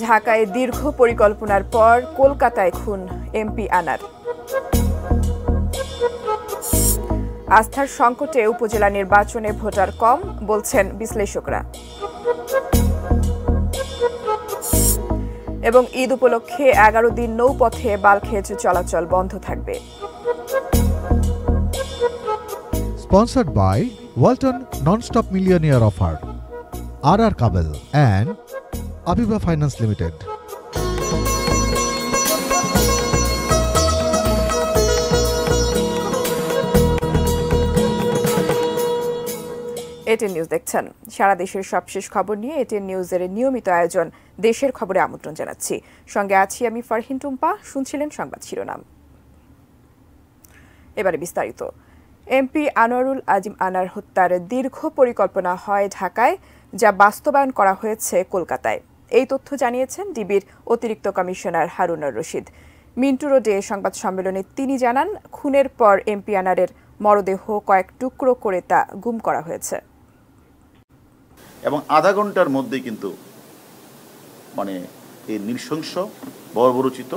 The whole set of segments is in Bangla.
ঢাকায় দীর্ঘ পরিকল্পনার পর কলকাতায় খুন এমপি আনার। আস্থার সংকটে উপজেলা নির্বাচনে ভোটার কম, বলছেন বিশ্লেষকরা। এবং ঈদ উপলক্ষে 11 দিন নৌপথে বালখেজ চলাচল বন্ধ থাকবে। Sponsored by Walton Non-Stop Millionaire Offer, RR Kabel and Abiba Finance Limited. ATN news দেখছেন। সারা দেশের সবশেষ খবর নিয়ে এটিএন নিউজের নিয়মিত আয়োজন দেশের খবরে আমন্ত্রণ জানাচ্ছি। সঙ্গে আছি আমি ফারহিন টুম্পা। শুনছিলেন সংবাদ শিরোনাম, এবারে বিস্তারিত। এমপি আনোয়ারুল আজিম আনার হত্যার দীর্ঘ পরিকল্পনা হয় ঢাকায়, যা বাস্তবায়ন করা হয়েছে কলকাতায়। এই তথ্য জানিয়েছেন ডিবির অতিরিক্ত কমিশনার হারুনুর রশিদ। মিন্টু রোডে সংবাদ সম্মেলনে তিনি জানান, খুনের পর এমপি আনারের মরদেহ কয়েক টুকরো করে তা গুম করা হয়েছে এবং আধা ঘন্টার মধ্যেই কিন্তু এই নৃশংস বর্বরোচিত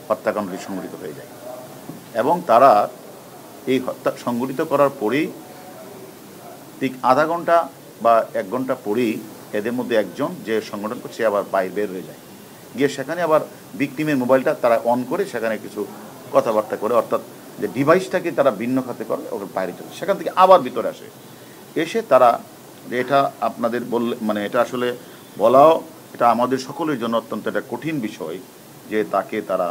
হত্যাকাণ্ডটি সংঘটিত হয়ে যায়। এবং তারা এই হত্যা সংঘটিত করার পরেই ঠিক আধা ঘন্টা বা 1 ঘন্টা পরেই এদের মধ্যে একজন যে সংগঠন করছে আবার বাইরে বের হয়ে যায়, গিয়ে সেখানে আবার ভিকটিমের মোবাইলটা তারা অন করে সেখানে কিছু কথাবার্তা করে, অর্থাৎ যে ডিভাইসটাকে তারা ভিন্ন খাতে করে ওর বাইরে চলে, সেখান থেকে আবার ভিতরে আসে। এসে তারা যে এটা আপনাদের বললে এটা আসলে বলাও এটা আমাদের সকলের জন্য অত্যন্ত একটা কঠিন বিষয়, যে তাকে তারা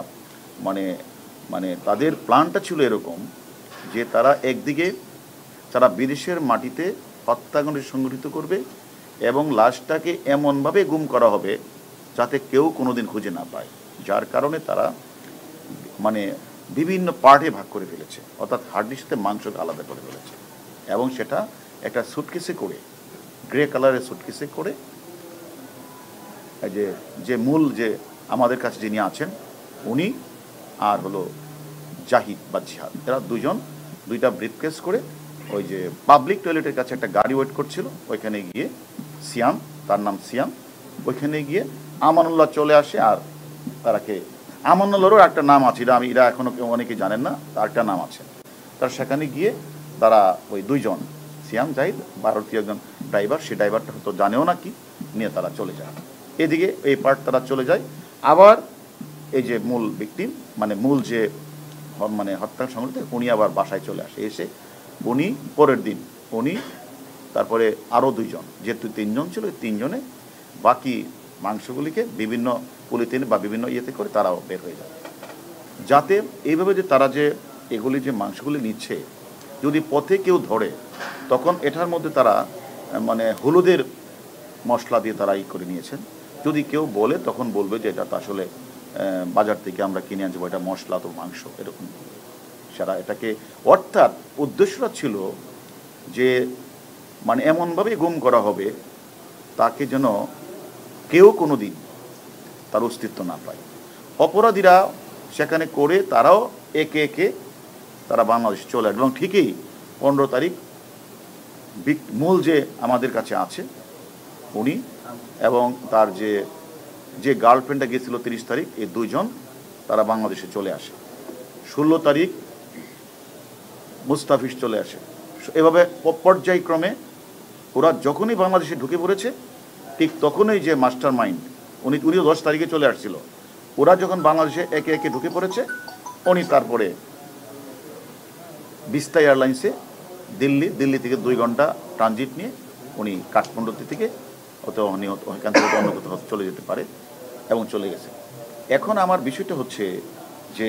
তাদের প্ল্যানটা ছিল এরকম যে তারা একদিকে তারা বিদেশের মাটিতে হত্যাকাণ্ড সংঘটিত করবে এবং লাশটাকে এমনভাবে গুম করা হবে যাতে কেউ কোনোদিন খুঁজে না পায়, যার কারণে তারা বিভিন্ন পার্টে ভাগ করে ফেলেছে, অর্থাৎ হাড্ডির সাথে মাংসকে আলাদা করে ফেলেছে। এবং সেটা একটা সুটকেসে করে, গ্রে কালারের সুটকেসে করে, যে মূল যে আমাদের কাছে যিনি আছেন উনি আর হলো জাহিদ বা জিহাদ, এরা দুইটা ব্রিফকেস করে ওই যে পাবলিক টয়লেটের কাছে একটা গাড়ি ওয়েট করছিল, ওইখানে গিয়ে সিয়াম, তার নাম সিয়াম, ওইখানে গিয়ে আমানুল্লাহ চলে আসে। আর তারাকে আমানুল্লাহরও একটা নাম আছে, এরা এখনো কেউ অনেকে জানেন না, তার একটা নাম আছে। তার সেখানে গিয়ে তারা ওই দুইজন সিয়াম জাহিদ, ভারতীয় একজন ড্রাইভার, সেই ড্রাইভারটা হয়তো জানেও না কি, নিয়ে তারা চলে যায়। এদিকে এই পার্ট তারা চলে যায়। আবার এই যে মূল ভিকটিম মূল যে হত্যা সংঘটিত, উনি আবার বাসায় চলে আসে। এসে উনি পরের দিন তারপরে আরও 2 জন, যেহেতু 3 জন ছিল, 3 জনে বাকি মাংসগুলিকে বিভিন্ন পলিথিন বা বিভিন্ন ইয়েতে করে তারাও বের হয়ে যায়, যাতে এইভাবে যে তারা যে এগুলি যে মাংসগুলি নিচ্ছে, যদি পথে কেউ ধরে তখন এটার মধ্যে তারা হলুদের মশলা দিয়ে তারা করে নিয়েছেন। যদি কেউ বলে তখন বলবে যে এটা তো আসলে বাজার থেকে আমরা কিনে আনছি, এটা মশলা তো মাংস, এরকম সারা এটাকে। অর্থাৎ উদ্দেশ্যটা ছিল যে এমনভাবে গুম করা হবে তাকে যেন কেউ কোনো দিন তার অস্তিত্ব না পায়। অপরাধীরা সেখানে করে তারাও একে একে তারা বাংলাদেশ চলে আসবে। এবং ঠিকই 15 তারিখ মূল যে আমাদের কাছে আছে উনি এবং তার যে গার্লফ্রেন্ডটা গিয়েছিল 30 তারিখ, এই 2 জন তারা বাংলাদেশে চলে আসে। 16 তারিখ মুস্তাফিজ চলে আসে। এভাবে পর্যায়ক্রমে ওরা যখনই বাংলাদেশে ঢুকে পড়েছে, ঠিক তখনই যে মাস্টার মাইন্ড উনিও 10 তারিখে চলে আসছিল, ওরা যখন বাংলাদেশে একে একে ঢুকে পড়েছে, উনি তারপরে বিস্তা এয়ারলাইন্সে দিল্লি থেকে 2 ঘন্টা ট্রানজিট নিয়ে উনি কাঠমান্ডু থেকে ওখান থেকে অন্য কোথাও চলে যেতে পারে এবং চলে গেছে। এখন আমার বিষয়টা হচ্ছে যে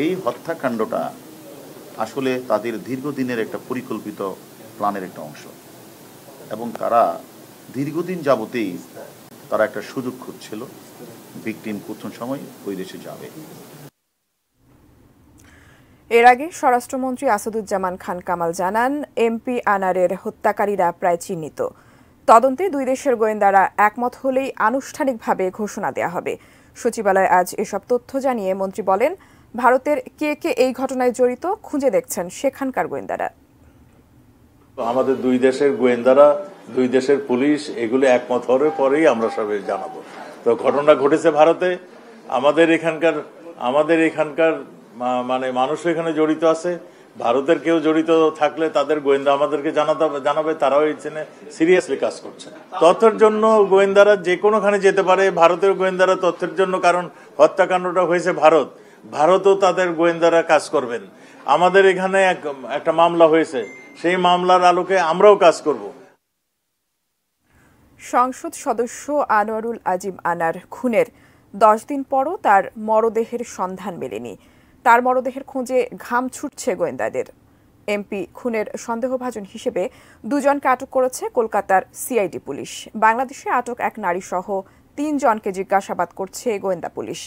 এই হত্যাকাণ্ডটা আসলে তাদের দীর্ঘদিনের একটা পরিকল্পিত প্ল্যানের একটা অংশ, এবং তারা দীর্ঘদিন যাবতেই তারা একটা সুযোগ খুঁজছিল, ভিকটিম কোন সময় ওই দেশে যাবে। এর আগে স্বরাষ্ট্রমন্ত্রী আসাদুজ্জামান খান কামাল জানান, এমপি আনারের হত্যাকারীরা প্রায় চিহ্নিত। তদন্তে 2 দেশের গোয়েন্দারা একমত হলেই আনুষ্ঠানিকভাবে ঘোষণা দেয়া হবে। সচিবালয়ে আজ এসব তথ্য জানিয়ে মন্ত্রী বলেন, ভারতের কে কে এই ঘটনায় জড়িত খুঁজে দেখছেন সেখানকার গোয়েন্দারা। আমাদের 2 দেশের গোয়েন্দারা, 2 দেশের পুলিশ এগুলো একমত হওয়ার পরেই আমরা সবাই জানাবো। তো ঘটনা ঘটেছে ভারতে। আমাদের এখানকার মানে মানুষ এখানে জড়িত আছে। ভারতের কেউ জড়িত থাকলে তাদের গোয়েন্দা আমাদেরকে জানাবে, তারাও এখানে সিরিয়াসলি কাজ করছে। তথ্যের জন্য গোয়েন্দারা যে কোনোখানে যেতে পারে, ভারতের গোয়েন্দারা তথ্যের জন্য, কারণ হত্যাকাণ্ডটা হয়েছে ভারতও তাদের গোয়েন্দারা কাজ করবেন। আমাদের এখানে একটা মামলা হয়েছে, সেই মামলার আলোকে আমরাও কাজ করব। সংসদ সদস্য আনোয়ারুল আজিম আনার খুনের 10 দিন পরও তার মরদেহের সন্ধান মেলেনি। তার মরদেহের খোঁজে ঘাম ছুটছে গোয়েন্দাদের। এমপি খুনের সন্দেহভাজন হিসেবে দুজনকে আটক করেছে কলকাতার সিআইডি পুলিশ। বাংলাদেশে আটক এক নারীসহ 3 জনকে জিজ্ঞাসাবাদ করছে গোয়েন্দা পুলিশ।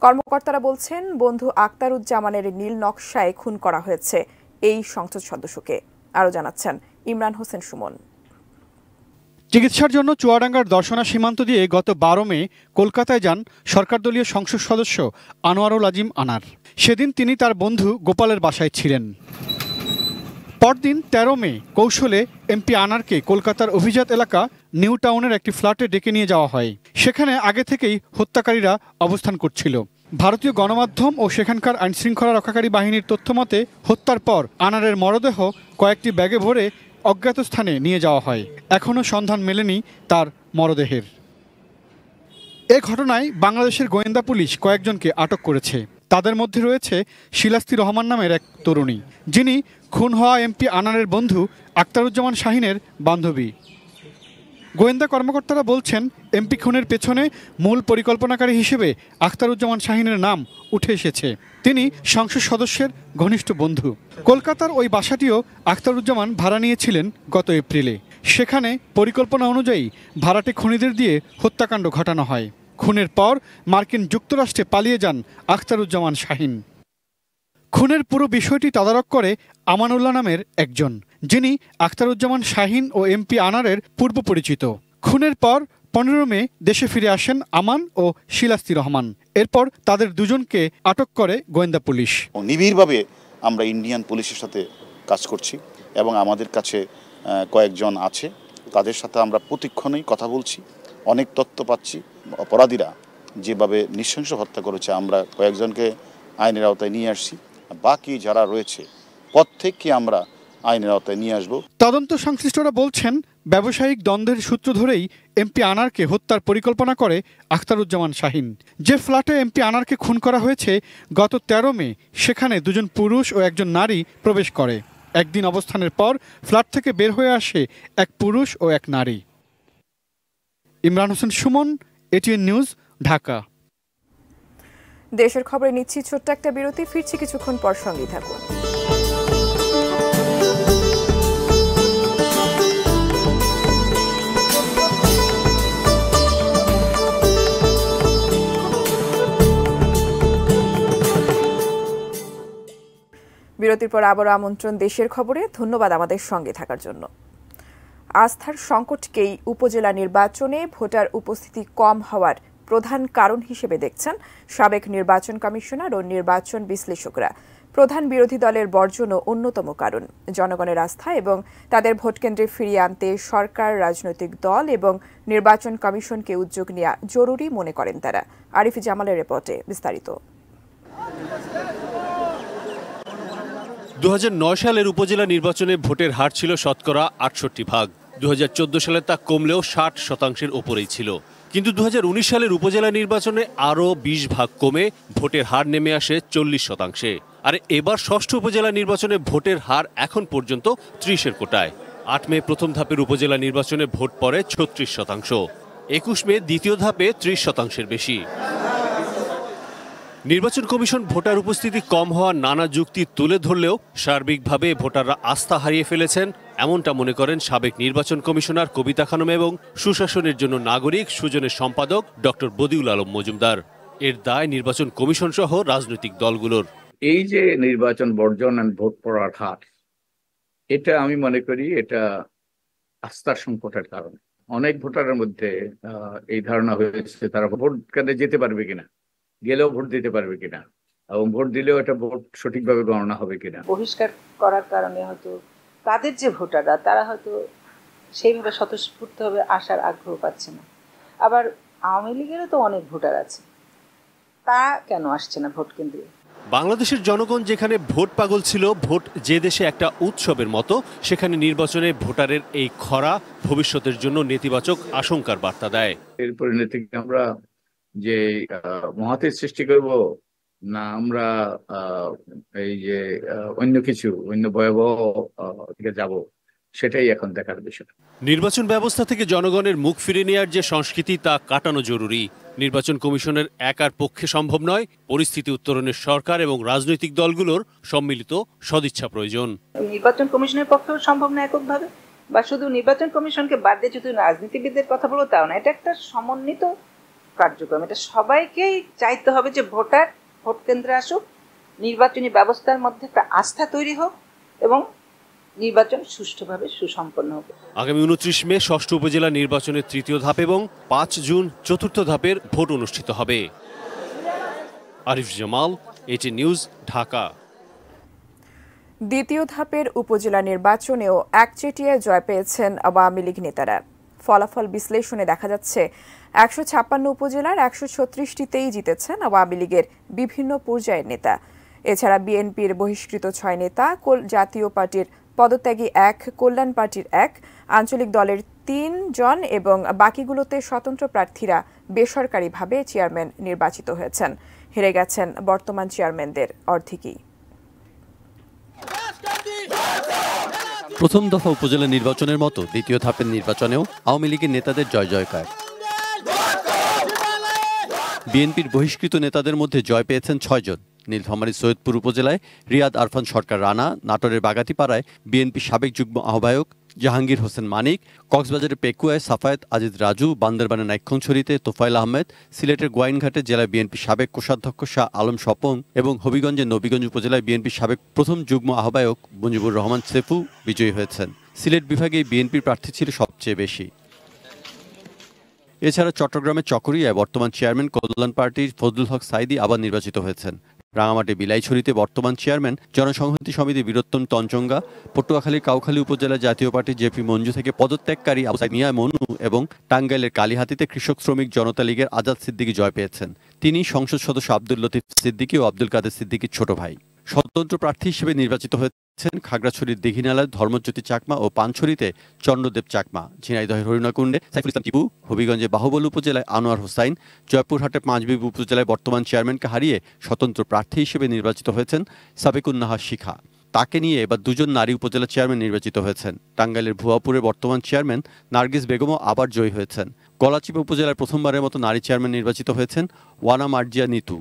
কর্মকর্তারা বলছেন, বন্ধু আখতারুজ্জামানের নীল নকশায় খুন করা হয়েছে এই সংসদ সদস্যকে। আরও জানাচ্ছেন ইমরান হোসেন সুমন। চিকিৎসার জন্য চুয়াডাঙ্গার দর্শনা সীমান্ত দিয়ে গত 12 মে কলকাতায় যান সরকারদলীয় সংসদ সদস্য আনোয়ারুল আজিম আনার। সেদিন তিনি তার বন্ধু গোপালের বাসায় ছিলেন। পরদিন 13 মে কৌশলে এমপি আনারকে কলকাতার অভিজাত এলাকা নিউ টাউনের একটি ফ্ল্যাটে ডেকে নিয়ে যাওয়া হয়। সেখানে আগে থেকেই হত্যাকারীরা অবস্থান করছিল। ভারতীয় গণমাধ্যম ও সেখানকার আইনশৃঙ্খলা রক্ষাকারী বাহিনীর তথ্যমতে হত্যার পর আনারের মরদেহ কয়েকটি ব্যাগে ভরে অজ্ঞাত স্থানে নিয়ে যাওয়া হয়। এখনও সন্ধান মেলেনি তার মরদেহের। এ ঘটনায় বাংলাদেশের গোয়েন্দা পুলিশ কয়েকজনকে আটক করেছে। তাদের মধ্যে রয়েছে শিলাস্তি রহমান নামের এক তরুণী, যিনি খুন হওয়া এমপি আনারের বন্ধু আখতারুজ্জামান শাহিনের বান্ধবী। গোয়েন্দা কর্মকর্তারা বলছেন, এমপি খুনের পেছনে মূল পরিকল্পনাকারী হিসেবে আখতারুজ্জামান শাহিনের নাম উঠে এসেছে। তিনি সংসদ সদস্যের ঘনিষ্ঠ বন্ধু। কলকাতার ওই বাসাটিও আখতারুজ্জামান ভাড়া নিয়েছিলেন গত এপ্রিলে। সেখানে পরিকল্পনা অনুযায়ী ভাড়াটে খুনিদের দিয়ে হত্যাকাণ্ড ঘটানো হয়। খুনের পর মার্কিন যুক্তরাষ্ট্রে পালিয়ে যান আখতারুজ্জামান শাহিন। খুনের পুরো বিষয়টি তদারক করে আমানুল্লাহ নামের একজন, যিনি আখতারুজ্জামান শাহিন ও এমপি আনারের পূর্ব পরিচিত। খুনের পর 15 মে দেশে ফিরে আসেন আমান ও শিলাস্তি রহমান। এরপর তাদের দুজনকে আটক করে গোয়েন্দা পুলিশ। নিবিড়ভাবে আমরা ইন্ডিয়ান পুলিশের সাথে কাজ করছি এবং আমাদের কাছে কয়েকজন আছে, তাদের সাথে আমরা প্রতিক্ষণেই কথা বলছি। অনেক তথ্য পাচ্ছি। অপরাধীরা যেভাবে নৃশংস হত্যা করেছে, আমরা কয়েকজনকে আইনের আওতায় নিয়ে আসছি। বাকি যারা রয়েছে প্রত্যেককে আমরা আইনের আওতায় নিয়ে আসব। তদন্ত সংশ্লিষ্টরা বলছেন, ব্যবসায়িক দ্বন্দ্বের সূত্র ধরেই এমপি আনারকে হত্যার পরিকল্পনা করে আখতারুজ্জামান শাহিন। যে ফ্ল্যাটে এমপি আনারকে খুন করা হয়েছে গত 13 মে, সেখানে 2 জন পুরুষ ও 1 জন নারী প্রবেশ করে। একদিন অবস্থানের পর ফ্ল্যাট থেকে বের হয়ে আসে এক পুরুষ ও এক নারী। Imran Hossain Suman, ATN news, Dhaka. দেশের খবরে নিচ্ছি ছোট্ট একটা বিরতি, ফিরছি কিছুক্ষণ পর, সঙ্গেই থাকুন। বিরতির পর আবারও আমন্ত্রণ দেশের খবরে। ধন্যবাদ আমাদের সঙ্গে থাকার জন্য। আস্থার সংকটকেই উপজেলা নির্বাচনে ভোটার উপস্থিতি কম হওয়ার প্রধান কারণ হিসেবে দেখছেন সাবেক নির্বাচন কমিশনার ও নির্বাচন বিশ্লেষকরা। প্রধান বিরোধী দলের বর্জনও অন্যতম কারণ। জনগণের আস্থা এবং তাদের ভোটকেন্দ্রে ফিরিয়ে আনতে সরকার, রাজনৈতিক দল এবং নির্বাচন কমিশনকে উদ্যোগ নেওয়া জরুরি মনে করেন তারা। আরিফ জামালের রিপোর্টে বিস্তারিত। 2009 সালের উপজেলা নির্বাচনে ভোটের হার ছিল শতকরা 68%। 2014 সালে তা কমলেও 60% ওপরেই ছিল। কিন্তু 2019 সালের উপজেলা নির্বাচনে আরও 20% কমে ভোটের হার নেমে আসে 40%। আর এবার ষষ্ঠ উপজেলা নির্বাচনে ভোটের হার এখন পর্যন্ত 30-এর কোটায়। 8 মে প্রথম ধাপের উপজেলা নির্বাচনে ভোট পড়ে 36%। 21 মে দ্বিতীয় ধাপে 30%-এর বেশি। নির্বাচন কমিশন ভোটার উপস্থিতি কম হওয়ার নানা যুক্তি তুলে ধরলেও সার্বিকভাবে ভোটাররা আস্থা হারিয়ে ফেলেছেন, এমনটা মনে করেন সাবেক নির্বাচন কমিশনার কবিতা খানম এবং সুশাসনের জন্য নাগরিক সুজনের সম্পাদক ডক্টর বদিউল আলম মজুমদার। এর দায় নির্বাচন কমিশন সহ রাজনৈতিক দলগুলোর। এই যে নির্বাচন বর্জন আর ভোট পড়ার হার, এটা আমি মনে করি এটা আস্থার সংকটের কারণ। অনেক ভোটারের মধ্যে এই ধারণা হয়েছে তারা ভোট কেন্দ্রে যেতে পারবে কিনা, গেলেও ভোট দিতে পারবে কিনা, এবং ভোট দিলেও এটা ভোট সঠিকভাবে গণনা হবে কিনা। বহিষ্কার করার কারণে হয়তো তাদের যে ভোটাররা তারা হয়তো সেইভাবে স্বতঃস্ফূর্তভাবে আসার আগ্রহ পাচ্ছে না। আবার আওয়ামী লীগেরও তো অনেক ভোটার আছে, তা কেন আসছে না ভোট কেন্দ্রে? বাংলাদেশের জনগণ যেখানে ভোট পাগল ছিল, ভোট যে দেশে একটা উৎসবের মতো, সেখানে নির্বাচনে ভোটারের এই খরা ভবিষ্যতের জন্য নেতিবাচক আশঙ্কার বার্তা দেয়। এর পরিণতি আমরা যে মহাতের সৃষ্টি করব, না আমরা এই যে অন্য ভয়াবহ দিকে যাব, সেটাই এখন দেখার বিষয়। নির্বাচন ব্যবস্থা থেকে জনগণের মুখ ফিরে নেওয়ার যে সংস্কৃতি, তা কাটানো জরুরি। নির্বাচন কমিশনের একার পক্ষে সম্ভব নয়। পরিস্থিতি উত্তরণের সরকার এবং রাজনৈতিক দলগুলোর সম্মিলিত সদিচ্ছা প্রয়োজন। নির্বাচন কমিশনের পক্ষেও সম্ভব না এককভাবে, বা শুধু নির্বাচন কমিশনকে বাদ দিয়ে যদি রাজনীতিবিদদের কথা বলো তাও না। এটা একটা সমন্বিত কার্যক্রম। এটা সবাইকেই চাইতে হবে যে ভোটার ভোট কেন্দ্রে আসুক, নির্বাচনী ব্যবস্থার মধ্যে একটা আস্থা তৈরি হোক এবং নির্বাচন সুষ্ঠুভাবে সুসম্পন্ন হবে। আগামী 29 মে ষষ্ঠ উপজেলা নির্বাচনের তৃতীয় ধাপ এবং 5 জুন চতুর্থ ধাপের ভোট অনুষ্ঠিত হবে। আরিফ জামাল, এটি নিউজ, ঢাকা। দ্বিতীয় ধাপের উপজেলা নির্বাচনেও একচেটিয়ায় জয় পেয়েছেন আওয়ামী লীগ নেতারা। ফলাফল বিশ্লেষণে দেখা যাচ্ছে 156 উপজেলার 136টিতেই জিতেছেন আওয়ামী লীগের বিভিন্ন পর্যায়ের নেতা। এছাড়া বিএনপির বহিষ্কৃত 6 নেতা, জাতীয় পার্টির পদত্যাগী 1, কল্যাণ পার্টির 1, আঞ্চলিক দলের 3 জন এবং বাকিগুলোতে স্বতন্ত্র প্রার্থীরা বেসরকারিভাবে চেয়ারম্যান নির্বাচিত হয়েছেন। হেরে গেছেন বর্তমান চেয়ারম্যানদের অর্ধেকই। প্রথম দফা উপজেলা নির্বাচনের মতো দ্বিতীয় ধাপের নির্বাচনেও আওয়ামী লীগের নেতাদের জয় জয়কার। বিএনপির বহিষ্কৃত নেতাদের মধ্যে জয় পেয়েছেন 6 জন। নীলফামারীর সৈয়দপুর উপজেলায় রিয়াদ আরফান সরকার রানা, নাটোরের বাগাতিপাড়ায় বিএনপি সাবেক যুগ্ম আহ্বায়ক জাহাঙ্গীর হোসেন মানিক, কক্সবাজারের পেকুয়ায় সাফায়েত আজিজ রাজু, বান্দরবানের নাইক্ষংছড়িতে তোফায়েল আহমেদ, সিলেটের গোয়াইনঘাটে জেলা বিএনপি সাবেক কোষাধ্যক্ষ শাহ আলম স্বপন এবং হবিগঞ্জের নবীগঞ্জ উপজেলায় বিএনপি সাবেক প্রথম যুগ্ম আহ্বায়ক মুজিবুর রহমান সেফু বিজয়ী হয়েছেন। সিলেট বিভাগে বিএনপির প্রার্থী ছিল সবচেয়ে বেশি। এছাড়া চট্টগ্রামের চকরিয়ায় বর্তমান চেয়ারম্যান কল্যাণ পার্টির ফজলুল হক সাইদি আবার নির্বাচিত হয়েছেন। রাঙামাটি বিলাইছড়িতে বর্তমান চেয়ারম্যান জনসংহতি সমিতি বীরত্তম তঞ্চঙ্গা, পটুয়াখালীর কাউখালী উপজেলা জাতীয় পার্টির জেপি মঞ্জু থেকে পদত্যাগকারী আবু সাইদ মিয়া মনু এবং টাঙ্গাইলের কালীহাতিতে কৃষক শ্রমিক জনতা লীগের আজাদ সিদ্দিকী জয় পেয়েছেন। তিনি সংসদ সদস্য আব্দুল লতিফ সিদ্দিকী ও আব্দুল কাদের সিদ্দিকীর ছোট ভাই। স্বতন্ত্র প্রার্থী হিসেবে নির্বাচিত হয়েছেন খাগড়াছড়ির দীঘিনালায় ধর্মজ্যোতি চাকমা ও পানছড়িতে চন্দ্রদেব চাকমা, ঝিনাইদহের হরিণাকুণ্ডে সাইফুল ইসলাম টিপু, হবিগঞ্জে বাহুবল উপজেলায় আনোয়ার হোসাইন, জয়পুরহাটে পাঁচবিবি উপজেলায় বর্তমান চেয়ারম্যানকে হারিয়ে স্বতন্ত্র প্রার্থী হিসেবে নির্বাচিত হয়েছেন সাবেকুন্নাহার শিখা। তাকে নিয়ে এবার 2 জন নারী উপজেলা চেয়ারম্যান নির্বাচিত হয়েছেন। টাঙ্গাইলের ভুয়াপুরের বর্তমান চেয়ারম্যান নার্গিস বেগমও আবার জয়ী হয়েছেন। গলাচিপা উপজেলায় প্রথমবারের মতো নারী চেয়ারম্যান নির্বাচিত হয়েছেন ওয়ানা মার্জিয়া নিতু।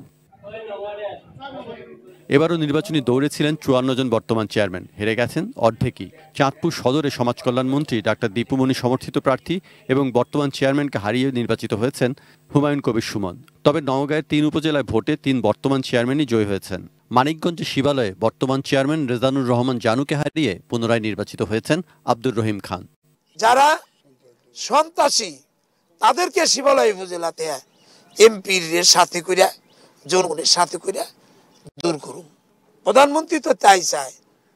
এবারও নির্বাচনী দৌড়ে ছিলেন 54 জন বর্তমান চেয়ারম্যান, হেরে গেছেন অর্ধেকই। চাঁদপুর সদরে সমাজ কল্যাণ মন্ত্রী ডাক্তার দীপুমণি সমর্থিত প্রার্থী এবং বর্তমান চেয়ারম্যানকে হারিয়ে নির্বাচিত হয়েছেন হুমায়ুন কবির সুমন। তবে নওগাঁয়ের 3 উপজেলায় ভোটে 3 বর্তমান চেয়ারম্যানই জয়ী হয়েছেন। মানিকগঞ্জের শিবালয়ে বর্তমান চেয়ারম্যান রেজানুর রহমান জানুকে হারিয়ে পুনরায় নির্বাচিত হয়েছেন আব্দুর রহিম খান। যারা সন্ত্রাসী তাদেরকে শিবালয় উপজেলাতে এমপির সাথে কইরা জনগণের সাথে কইরা দূর করুন। প্রধানমন্ত্রী তো তাই চায়,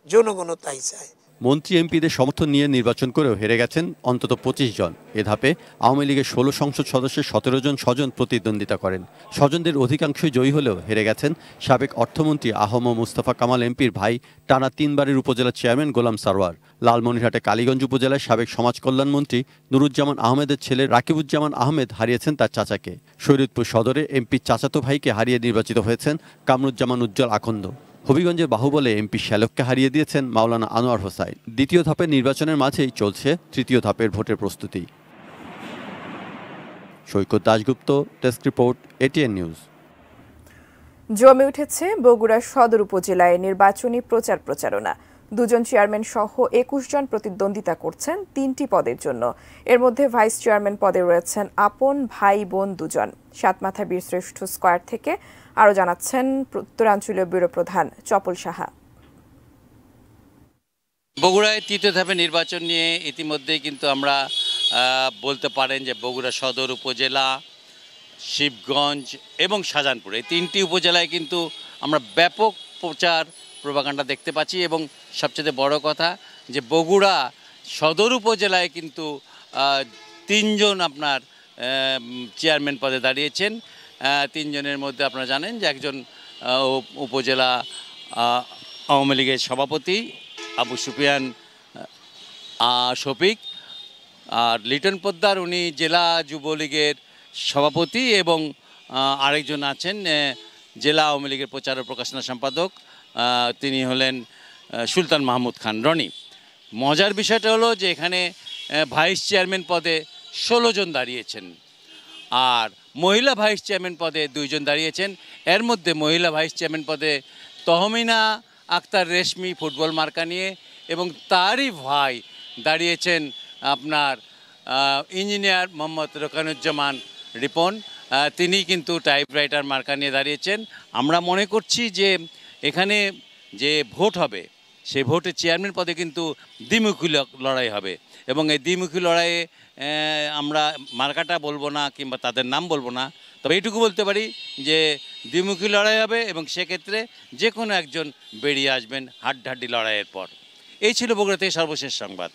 জনগণও তাই চায়। মন্ত্রী এমপিদের সমর্থন নিয়ে নির্বাচন করেও হেরে গেছেন অন্তত 25 জন। এ ধাপে আওয়ামী লীগের 16 সংসদ সদস্যের 17 জন স্বজন প্রতিদ্বন্দ্বিতা করেন। স্বজনদের অধিকাংশই জয়ী হলেও হেরে গেছেন সাবেক অর্থমন্ত্রী আহম মুস্তাফা কামাল এমপির ভাই, টানা 3 বারের উপজেলা চেয়ারম্যান গোলাম সারওয়ার। লালমনিরহাটে কালীগঞ্জ উপজেলায় সাবেক সমাজ কল্যাণ মন্ত্রী নুরুজ্জামান আহমেদের ছেলে রাকিবুজ্জামান আহমেদ হারিয়েছেন তার চাচাকে। শরীয়তপুর সদরে এমপির চাচাতো ভাইকে হারিয়ে নির্বাচিত হয়েছেন কামরুজ্জামান উজ্জ্বল আখন্দ। হবিগঞ্জের বাহুবলে এমপি শ্যালককে হারিয়ে দিয়েছেন মাওলানা আনোয়ার হোসাইন। দ্বিতীয় ধাপের নির্বাচনের মাঝেই চলছে তৃতীয় ধাপের ভোটের প্রস্তুতি। Saikat Dasgupta, desk report, ATN News. জমে উঠেছে বগুড়া সদর উপজেলায় নির্বাচনী প্রচারণা। 2 জন চেয়ারম্যান সহ 21 জন প্রতিদ্বন্দ্বিতা করছেন 3টি পদের জন্য। এর মধ্যে ভাইস চেয়ারম্যান পদে রয়েছেন আপন ভাই বোন 2 জন। সাতমাথা বীরশ্রেষ্ঠ স্কয়ার থেকে আরও জানাচ্ছেন উত্তরাঞ্চলীয় ব্যুরো প্রধান চপল সাহা। বগুড়ায় তৃতীয় ধাপের নির্বাচন নিয়ে ইতিমধ্যেই কিন্তু আমরা বলতে পারেন যে বগুড়া সদর উপজেলা, শিবগঞ্জ এবং শাহজাহানপুর এই 3টি উপজেলায় কিন্তু আমরা ব্যাপক প্রচার প্রোপাগান্ডা দেখতে পাচ্ছি। এবং সবচেয়ে বড় কথা যে বগুড়া সদর উপজেলায় কিন্তু 3 জন আপনার চেয়ারম্যান পদে দাঁড়িয়েছেন। 3 জনের মধ্যে আপনারা জানেন যে একজন উপজেলা আওয়ামী লীগের সভাপতি আবু সুফিয়ান শফিক, আর লিটন পোদ্দার উনি জেলা যুবলীগের সভাপতি, এবং আরেকজন আছেন জেলা আওয়ামী লীগের প্রচার ও প্রকাশনা সম্পাদক, তিনি হলেন সুলতান মাহমুদ খান রনি। মজার বিষয়টা হলো যে এখানে ভাইস চেয়ারম্যান পদে 16 জন দাঁড়িয়েছেন, আর মহিলা ভাইস চেয়ারম্যান পদে 2 জন দাঁড়িয়েছেন। এর মধ্যে মহিলা ভাইস চেয়ারম্যান পদে তহমিনা আক্তার রেশমি ফুটবল মার্কা নিয়ে, এবং তারই ভাই দাঁড়িয়েছেন আপনার ইঞ্জিনিয়ার মোহাম্মদ রোকানুজ্জামান রিপন, তিনি কিন্তু টাইপরাইটার মার্কা নিয়ে দাঁড়িয়েছেন। আমরা মনে করছি যে এখানে যে ভোট হবে সেই ভোটে চেয়ারম্যান পদে কিন্তু দ্বিমুখী লড়াই হবে, এবং এই দ্বিমুখী লড়াইয়ে আমরা মার্কাটা বলবো না কিংবা তাদের নাম বলবো না, তবে এইটুকু বলতে পারি যে দ্বিমুখী লড়াই হবে, এবং সেক্ষেত্রে যে কোনো একজন বেরিয়ে আসবেন হাড্ডাহাড্ডি লড়াইয়ের পর। এই ছিল বগুড়া থেকে সর্বশেষ সংবাদ।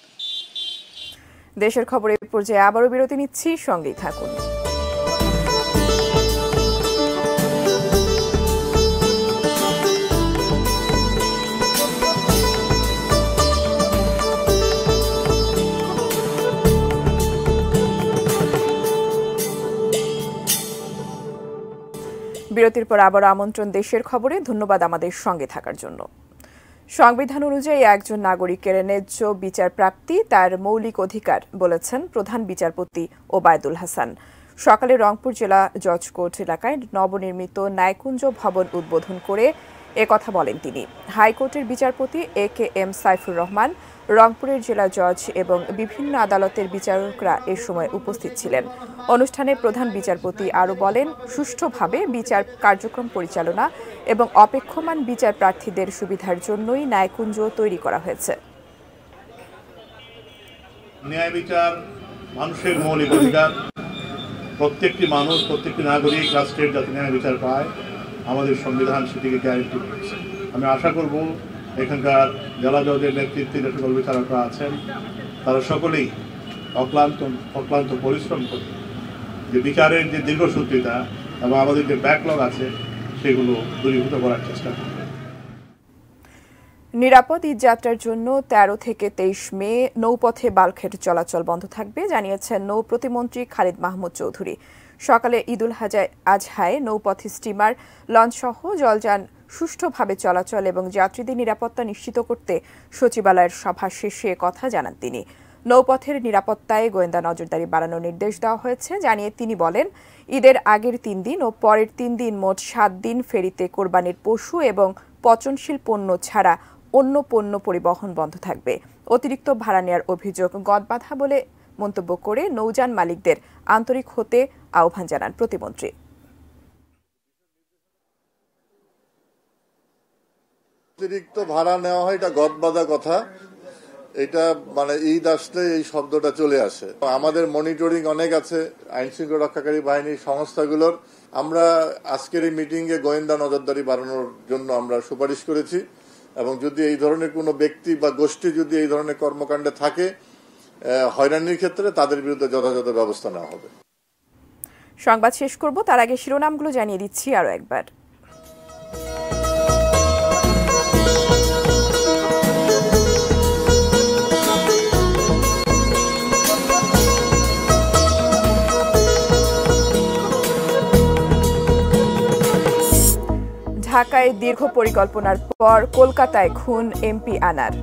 দেশের খবরের পর্যায়ে আবারও বিরতি নিচ্ছি, সঙ্গেই থাকুন। বিরতির পর আবার আমন্ত্রণ দেশের খবরে। ধন্যবাদ আমাদের সঙ্গে থাকার জন্য। সংবিধান অনুযায়ী একজন নাগরিকের ন্যায্য বিচার প্রাপ্তি তার মৌলিক অধিকার বলেছেন প্রধান বিচারপতি ওবায়দুল হাসান। সকালে রংপুর জেলা জজ কোর্ট এলাকায় নবনির্মিত ন্যায়কুঞ্জ ভবন উদ্বোধন করে একথা বলেন তিনি। হাইকোর্টের বিচারপতি AKM সাইফুর রহমান, রংপুরের জেলা জজ এবং বিভিন্ন আদালতের বিচারকরা এ সময় উপস্থিত ছিলেন। অনুষ্ঠানে প্রধান বিচারপতি আরও বলেন, সুষ্ঠুভাবে বিচার কার্যক্রম পরিচালনা এবং অপেক্ষমান বিচার প্রার্থীদের সুবিধার জন্যই ন্যায়কুঞ্জ তৈরি করা হয়েছে। ন্যায় বিচার মানুষের মৌলিক অধিকার। প্রত্যেকটি মানুষ, প্রত্যেকটি নাগরিক রাষ্ট্রের যাতে ন্যায় বিচার পায়, আমাদের সংবিধান সেটিকে গ্যারান্টি দিচ্ছে। আমি আশা করব এখানকার জেলা জজের নেতৃত্বে যে সকল বিচারকরা আছেন তারা সকলেই অক্লান্ত পরিশ্রম করে যে বিচারের যে দীর্ঘসূত্রিতা এবং আমাদের যে ব্যাকলগ আছে সেগুলো দূরীভূত করার চেষ্টা করবে। নিরাপদ ঈদযাত্রার জন্য 13 থেকে 23 মে নৌপথে বাল্কহেড চলাচল বন্ধ থাকবে জানিয়েছেন নৌ প্রতিমন্ত্রী খালিদ মাহমুদ চৌধুরী। সকালে ঈদুল আজহায় নৌপথে স্টিমার, লঞ্চসহ জলযান সুষ্ঠুভাবে চলাচল এবং যাত্রীদের নিরাপত্তা নিশ্চিত করতে সচিবালয়ের সভা শেষে কথা জানান তিনি। নৌপথের নিরাপত্তায় গোয়েন্দা নজরদারি বাড়ানোর নির্দেশ দেওয়া হয়েছে জানিয়ে তিনি বলেন, ঈদের আগের 3 দিন ও পরের 3 দিন মোট 7 দিন ফেরিতে কোরবানির পশু এবং পচনশীল পণ্য ছাড়া অন্য পণ্য পরিবহন বন্ধ থাকবে। অতিরিক্ত ভাড়া নেওয়ার অভিযোগ গদবাঁধা বলে মন্তব্য করে নৌযান মালিকদের আন্তরিক হতে আহ্বান জানান প্রতিমন্ত্রী। অতিরিক্ত ভাড়া নেওয়া হয়, এটা গদবাঁধা কথা। এটা মানে ঈদ আসলে এই শব্দটা চলে আসে। আমাদের মনিটরিং অনেক আছে আইন শৃঙ্খলা রক্ষাকারী বাহিনীর সংস্থাগুলোর। আমরা আজকের এই মিটিং এ গোয়েন্দা নজরদারি বাড়ানোর জন্য আমরা সুপারিশ করেছি, এবং যদি এই ধরনের কোনো ব্যক্তি বা গোষ্ঠী যদি এই ধরনের কর্মকাণ্ডে থাকে হয়রানির ক্ষেত্রে তাদের বিরুদ্ধে যথাযথ ব্যবস্থা নেওয়া হবে। সংবাদ শেষ করব, তার আগে শিরোনামগুলো জানিয়ে দিচ্ছি আরো একবার। ঢাকায় দীর্ঘ পরিকল্পনার পর কলকাতায় খুন এমপি আনার।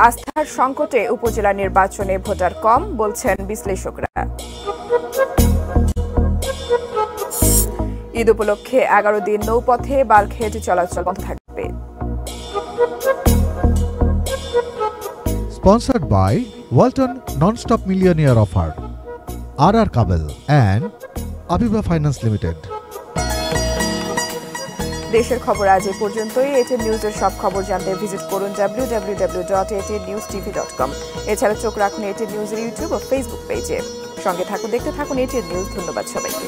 আস্থার সংকটে উপজেলা নির্বাচনে ভোটার কম বলছেন বিশ্লেষকরা। ঈদ উপলক্ষে 11 দিন নৌপথে বাল্কহেড চলাচল বন্ধ থাকবে। Sponsored by Walton Non-Stop Millionaire Offer, RR Kabel and Abiba Finance Limited. দেশের খবর আজ এ পর্যন্তই। এটিএন নিউজের সব খবর জানতে ভিজিট করুন www.atnnews.tv.com। এছাড়া চোখ রাখুন এটিএন নিউজের ইউটিউব ও ফেসবুক পেজে। সঙ্গে থাকুন, দেখতে থাকুন এটিএন নিউজ। ধন্যবাদ সবাইকে।